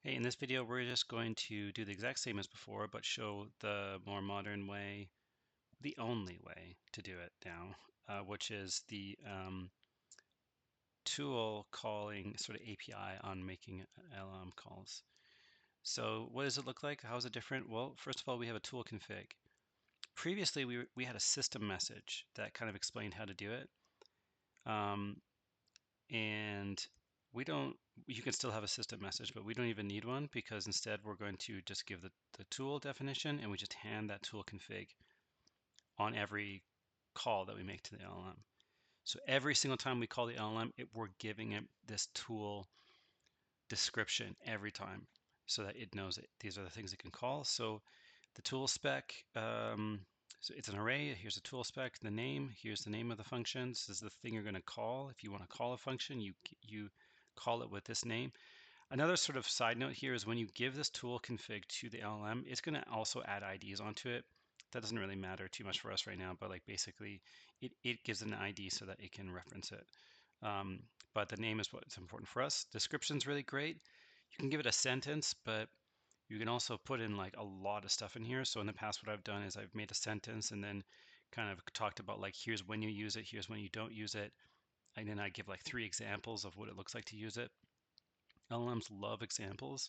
Hey, in this video, we're just going to do the exact same as before, but show the more modern way, the only way to do it now, which is the tool calling sort of API on making LM calls. So what does it look like? How is it different? Well, first of all, we have a tool config. Previously, we had a system message that kind of explained how to do it. And we don't, you can still have a system message, but we don't even need one because instead we're going to just give the tool definition and we just hand that tool config on every call that we make to the LLM. So every single time we call the LLM, we're giving it this tool description every time so that it knows that these are the things it can call. So the tool spec, so it's an array. Here's the tool spec, the name. Here's the name of the function. This is the thing you're going to call. If you want to call a function, you call it with this name. Another sort of side note here is when you give this tool config to the LLM, it's going to also add IDs onto it. That doesn't really matter too much for us right now, but like basically it gives an ID so that it can reference it. But the name is what's important for us. Description's really great. You can give it a sentence, but you can also put in like a lot of stuff in here. So in the past, what I've done is I've made a sentence and then kind of talked about like, here's when you use it, here's when you don't use it. And then I give like 3 examples of what it looks like to use it. LLMs love examples.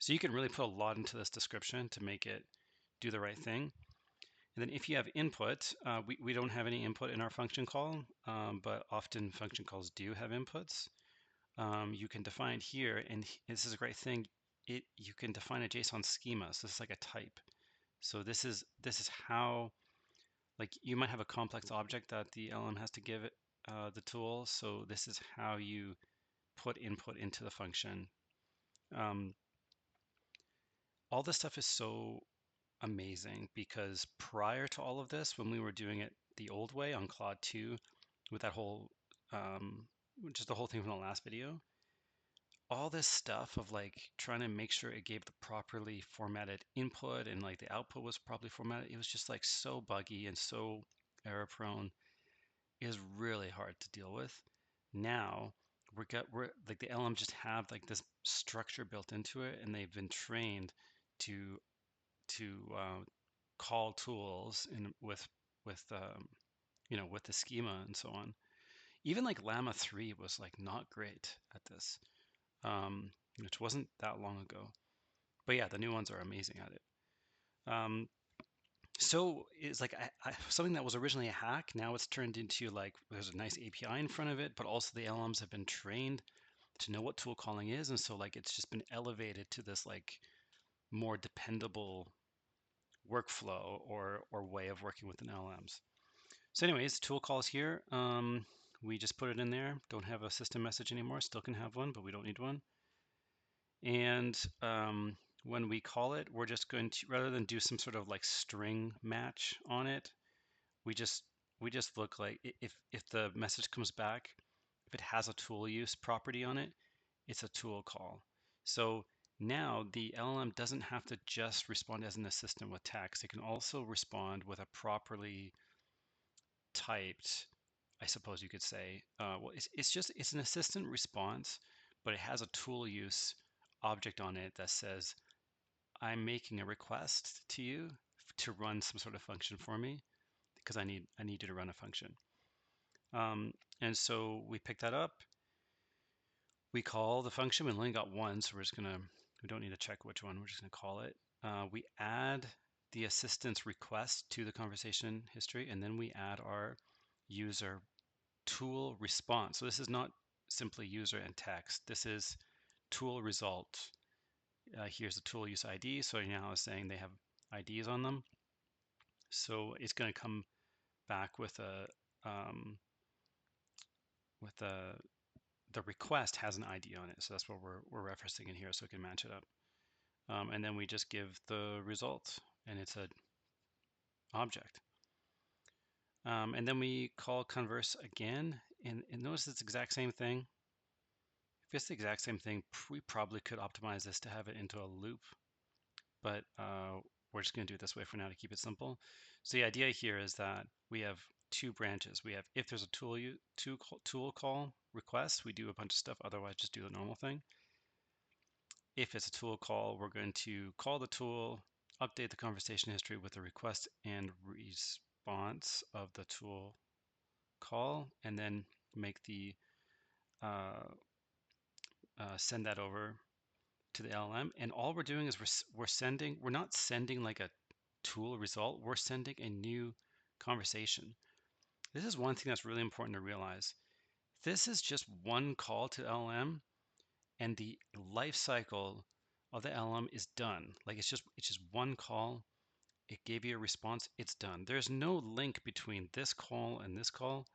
So you can really put a lot into this description to make it do the right thing. And then if you have input, we don't have any input in our function call, but often function calls do have inputs. You can define here, and this is a great thing. You can define a JSON schema. So this is like a type. So this is how, like, you might have a complex object that the LM has to give it the tool. So this is how you put input into the function. Um, all this stuff is so amazing because prior to all of this, when we were doing it the old way on Claude 2, with that whole, um, just the whole thing from the last video, all this stuff of like trying to make sure it gave the properly formatted input and like the output was properly formatted, it was just like so buggy and so error prone. It is really hard to deal with. Now we're like the LM just have like this structure built into it, and they've been trained to to call tools in with with the schema and so on. Even like Llama 3 was like not great at this, which wasn't that long ago. But yeah, the new ones are amazing at it. Um, so it's like something that was originally a hack. Now it's turned into like there's a nice API in front of it, but also the LMs have been trained to know what tool calling is, and so like it's just been elevated to this like more dependable workflow or way of working with an LMs. So anyways, tool calls here. We just put it in there. Don't have a system message anymore. Still can have one, but we don't need one. And when we call it, we're just going to, rather than do some sort of like string match on it, we just we just look like if the message comes back, if it has a tool use property on it, it's a tool call. So now the LLM doesn't have to just respond as an assistant with text. It can also respond with a properly typed, I suppose you could say. Well, it's an assistant response, but it has a tool use object on it that says, I'm making a request to you to run some sort of function for me because I need you to run a function. And so we pick that up. We call the function. We only got one, so we don't need to check which one. We're just gonna call it. We add the assistant's request to the conversation history, and then we add our user tool response. So this is not simply user and text. This is tool result. Here's the tool use ID. So now it's saying they have IDs on them. So it's going to come back with a with the request has an ID on it. So that's what we're referencing in here, so it can match it up. And then we just give the result, and it's an object. And then we call converse again, and notice it's the exact same thing. If it's the exact same thing, we probably could optimize this to have it into a loop, but we're just going to do it this way for now to keep it simple. So the idea here is that we have 2 branches. We have if there's a tool call request, we do a bunch of stuff. Otherwise, just do the normal thing. If it's a tool call, we're going to call the tool, update the conversation history with the request and response of the tool call, and then make the uh, send that over to the LLM. And all we're doing is we're not sending like a tool result, we're sending a new conversation. This is one thing that's really important to realize. This is just one call to LLM, and the life cycle of the LLM is done. Like it's just one call. It gave you a response. It's done. There's no link between this call and this call.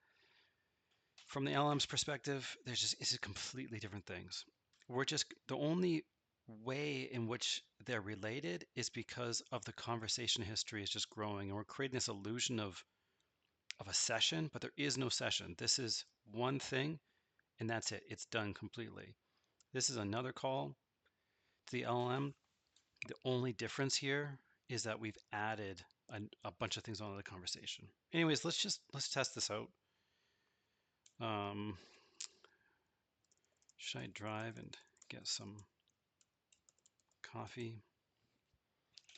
From the LLM's perspective, it's completely different things. We're just the only way in which they're related is because of the conversation history is just growing, and we're creating this illusion of a session, but there is no session. This is one thing, and that's it. It's done completely. This is another call to the LLM. The only difference here is that we've added a bunch of things onto the conversation. Anyways, let's test this out. Um, should I drive and get some coffee?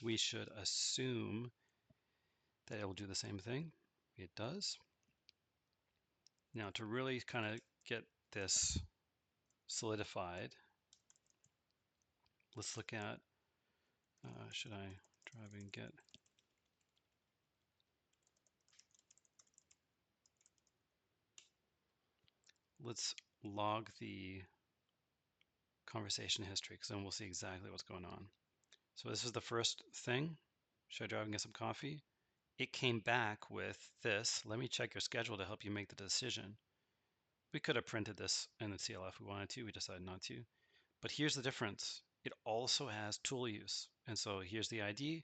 We should assume that it will do the same thing. It does. Now, to really kind of get this solidified, let's look at, should I drive and get, let's log the conversation history, because then we'll see exactly what's going on. So this is the first thing. Should I drive and get some coffee? It came back with this. Let me check your schedule to help you make the decision. We could have printed this in the CLI if we wanted to. We decided not to. But here's the difference. It also has tool use. And so here's the ID.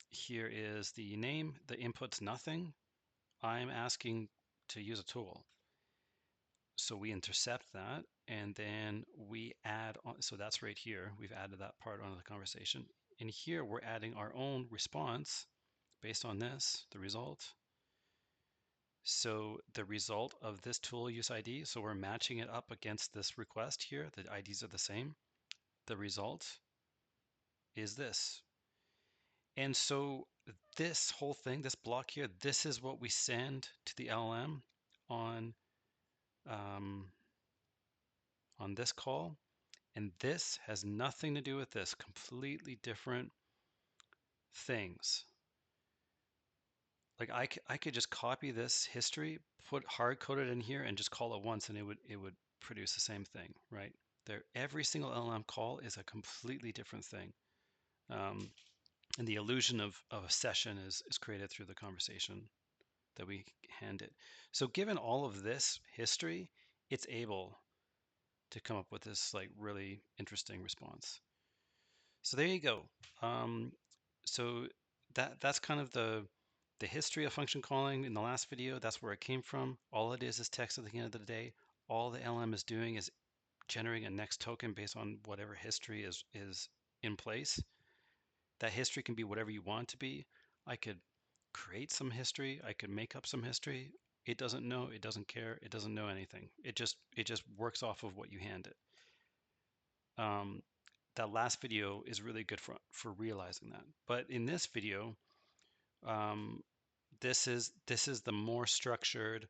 Here is the name. The input's nothing. I'm asking to use a tool. So we intercept that, and then we add on. So that's right here. We've added that part onto the conversation. And here we're adding our own response based on this, the result. So the result of this tool use ID, so we're matching it up against this request here. The IDs are the same. The result is this. And so this whole thing, this block here, this is what we send to the LLM um, on this call. And this has nothing to do with this, completely different things. Like I could just copy this history, put hard code it in here, and just call it once, and it would produce the same thing, right? There, every single LLM call is a completely different thing, and the illusion of a session is created through the conversation that we hand it. So given all of this history, it's able to come up with this like really interesting response. So there you go. Um, so that's kind of the history of function calling in the last video. That's where it came from. All it is text at the end of the day. All the LM is doing is generating a next token based on whatever history is in place. That history can be whatever you want it to be. I could create some history. I could make up some history. It doesn't know. It doesn't care. It doesn't know anything. It just works off of what you hand it. Um, that last video is really good for realizing that. But in this video, um, this is the more structured,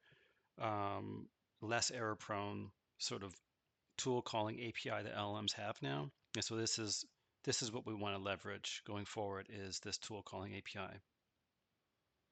um, less error prone sort of tool calling API that LLMs have now. And so this is what we want to leverage going forward is this tool calling API.